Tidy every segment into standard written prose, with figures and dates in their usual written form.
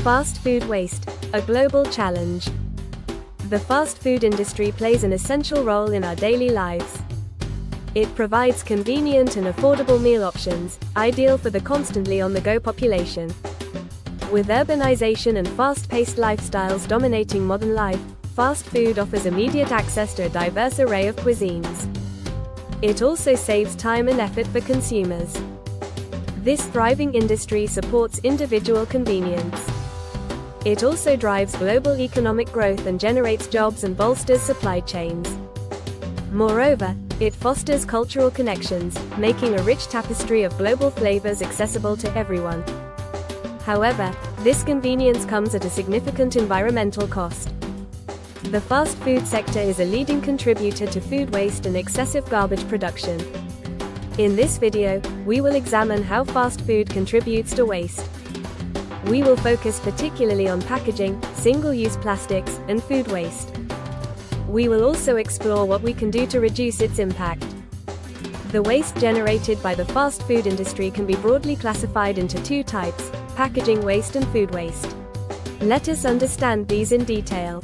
Fast food waste, a global challenge. The fast food industry plays an essential role in our daily lives. It provides convenient and affordable meal options, ideal for the constantly on-the-go population. With urbanization and fast-paced lifestyles dominating modern life, fast food offers immediate access to a diverse array of cuisines. It also saves time and effort for consumers. This thriving industry supports individual convenience. It also drives global economic growth and generates jobs and bolsters supply chains. Moreover, it fosters cultural connections, making a rich tapestry of global flavors accessible to everyone. However, this convenience comes at a significant environmental cost. The fast food sector is a leading contributor to food waste and excessive garbage production. In this video, we will examine how fast food contributes to waste. We will focus particularly on packaging, single-use plastics, and food waste. We will also explore what we can do to reduce its impact. The waste generated by the fast food industry can be broadly classified into two types: packaging waste and food waste. Let us understand these in detail.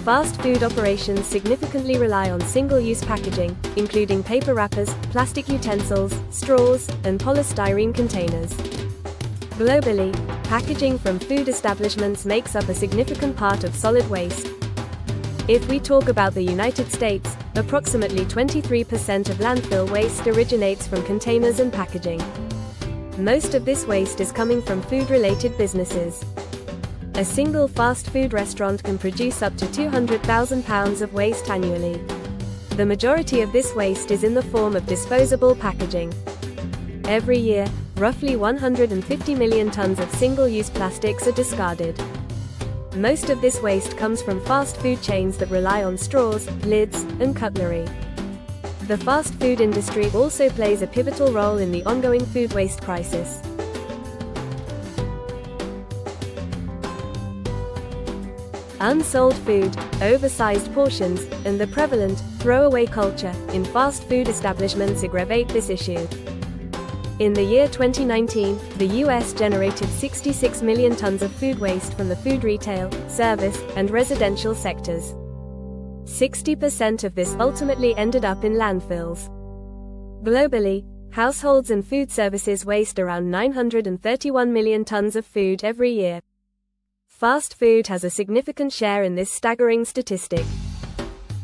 Fast food operations significantly rely on single-use packaging, including paper wrappers, plastic utensils, straws, and polystyrene containers. Globally, packaging from food establishments makes up a significant part of solid waste. If we talk about the United States, approximately 23% of landfill waste originates from containers and packaging. Most of this waste is coming from food-related businesses. A single fast food restaurant can produce up to 200,000 pounds of waste annually. The majority of this waste is in the form of disposable packaging. Every year, roughly 150 million tons of single-use plastics are discarded. Most of this waste comes from fast food chains that rely on straws, lids, and cutlery. The fast food industry also plays a pivotal role in the ongoing food waste crisis. Unsold food, oversized portions, and the prevalent throwaway culture in fast food establishments aggravate this issue. In the year 2019, the US generated 66 million tons of food waste from the food retail, service, and residential sectors. 60% of this ultimately ended up in landfills. Globally, households and food services waste around 931 million tons of food every year. Fast food has a significant share in this staggering statistic.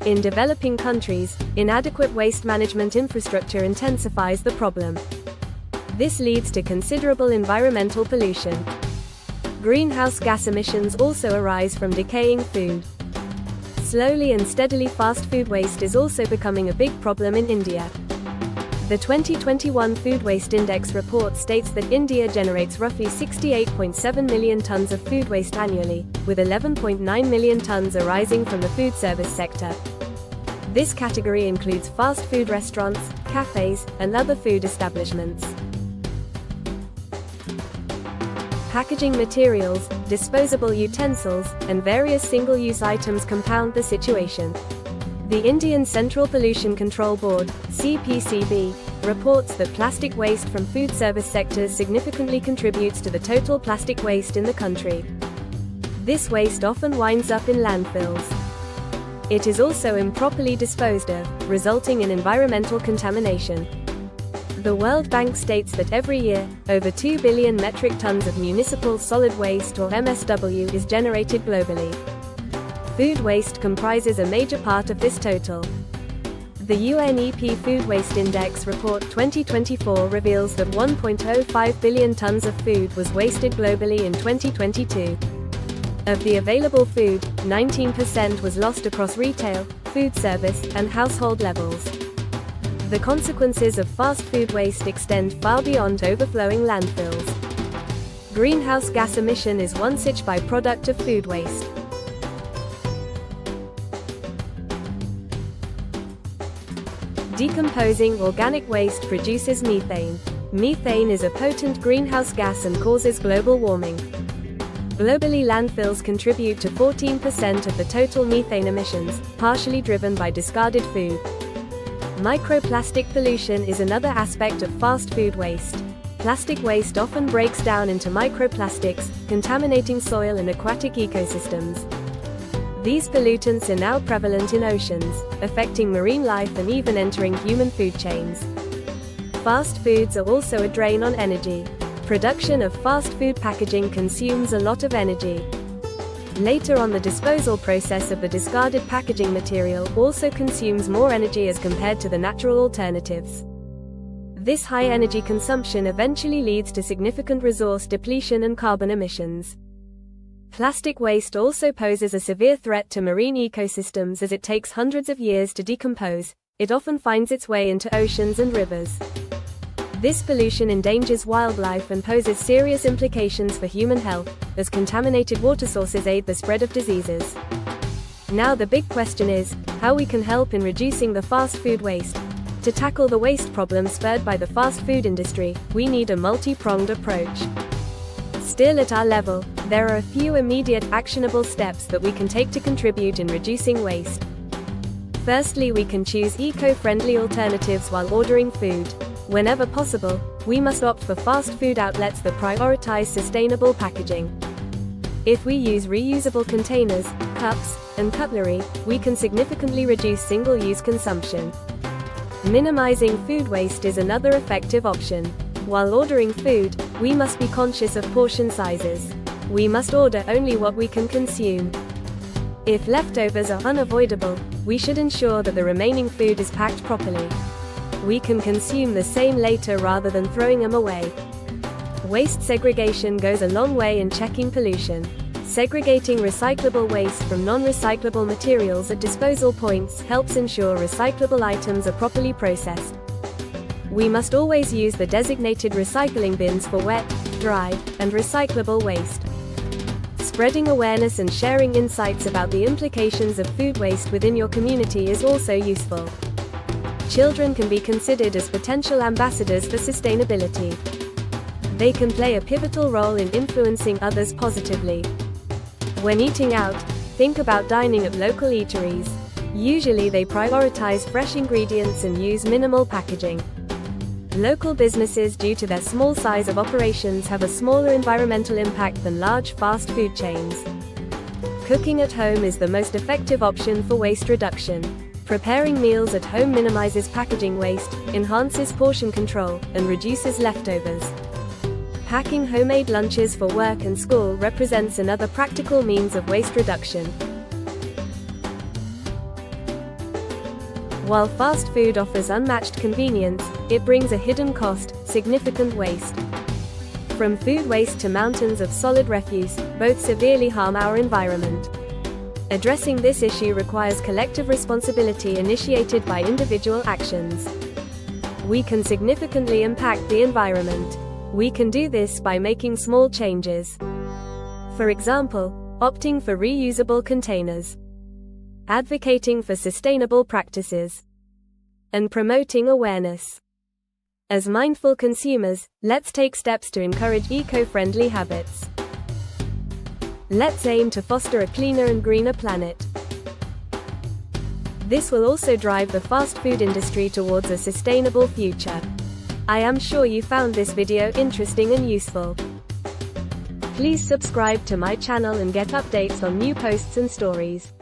In developing countries, inadequate waste management infrastructure intensifies the problem. This leads to considerable environmental pollution. Greenhouse gas emissions also arise from decaying food. Slowly and steadily, fast food waste is also becoming a big problem in India. The 2021 Food Waste Index report states that India generates roughly 68.7 million tons of food waste annually, with 11.9 million tons arising from the food service sector. This category includes fast food restaurants, cafes, and other food establishments. Packaging materials, disposable utensils, and various single-use items compound the situation. The Indian Central Pollution Control Board, CPCB, reports that plastic waste from food service sectors significantly contributes to the total plastic waste in the country. This waste often winds up in landfills. It is also improperly disposed of, resulting in environmental contamination. The World Bank states that every year, over 2 billion metric tons of municipal solid waste or MSW is generated globally. Food waste comprises a major part of this total. The UNEP Food Waste Index Report 2024 reveals that 1.05 billion tons of food was wasted globally in 2022. Of the available food, 19% was lost across retail, food service, and household levels. The consequences of fast food waste extend far beyond overflowing landfills. Greenhouse gas emission is one such byproduct of food waste. Decomposing organic waste produces methane. Methane is a potent greenhouse gas and causes global warming. Globally, landfills contribute to 14% of the total methane emissions, partially driven by discarded food. Microplastic pollution is another aspect of fast food waste. Plastic waste often breaks down into microplastics, contaminating soil and aquatic ecosystems. These pollutants are now prevalent in oceans, affecting marine life and even entering human food chains. Fast foods are also a drain on energy. Production of fast food packaging consumes a lot of energy. Later on, the disposal process of the discarded packaging material also consumes more energy as compared to the natural alternatives. This high energy consumption eventually leads to significant resource depletion and carbon emissions. Plastic waste also poses a severe threat to marine ecosystems as it takes hundreds of years to decompose. It often finds its way into oceans and rivers. This pollution endangers wildlife and poses serious implications for human health, as contaminated water sources aid the spread of diseases. Now the big question is, how we can help in reducing the fast food waste. To tackle the waste problem spurred by the fast food industry, we need a multi-pronged approach. Still at our level, there are a few immediate actionable steps that we can take to contribute in reducing waste. Firstly, we can choose eco-friendly alternatives while ordering food. Whenever possible, we must opt for fast food outlets that prioritize sustainable packaging. If we use reusable containers, cups, and cutlery, we can significantly reduce single-use consumption. Minimizing food waste is another effective option. While ordering food, we must be conscious of portion sizes. We must order only what we can consume. If leftovers are unavoidable, we should ensure that the remaining food is packed properly. We can consume the same later rather than throwing them away. Waste segregation goes a long way in checking pollution. Segregating recyclable waste from non-recyclable materials at disposal points helps ensure recyclable items are properly processed. We must always use the designated recycling bins for wet, dry, and recyclable waste. Spreading awareness and sharing insights about the implications of food waste within your community is also useful. Children can be considered as potential ambassadors for sustainability. They can play a pivotal role in influencing others positively. When eating out, think about dining at local eateries. Usually they prioritize fresh ingredients and use minimal packaging. Local businesses, due to their small size of operations, have a smaller environmental impact than large fast food chains. Cooking at home is the most effective option for waste reduction. Preparing meals at home minimizes packaging waste, enhances portion control, and reduces leftovers. Packing homemade lunches for work and school represents another practical means of waste reduction. While fast food offers unmatched convenience, it brings a hidden cost, significant waste. From food waste to mountains of solid refuse, both severely harm our environment. Addressing this issue requires collective responsibility initiated by individual actions. We can significantly impact the environment. We can do this by making small changes. For example, opting for reusable containers, advocating for sustainable practices, and promoting awareness. As mindful consumers, let's take steps to encourage eco-friendly habits. Let's aim to foster a cleaner and greener planet. This will also drive the fast food industry towards a sustainable future. I am sure you found this video interesting and useful. Please subscribe to my channel and get updates on new posts and stories.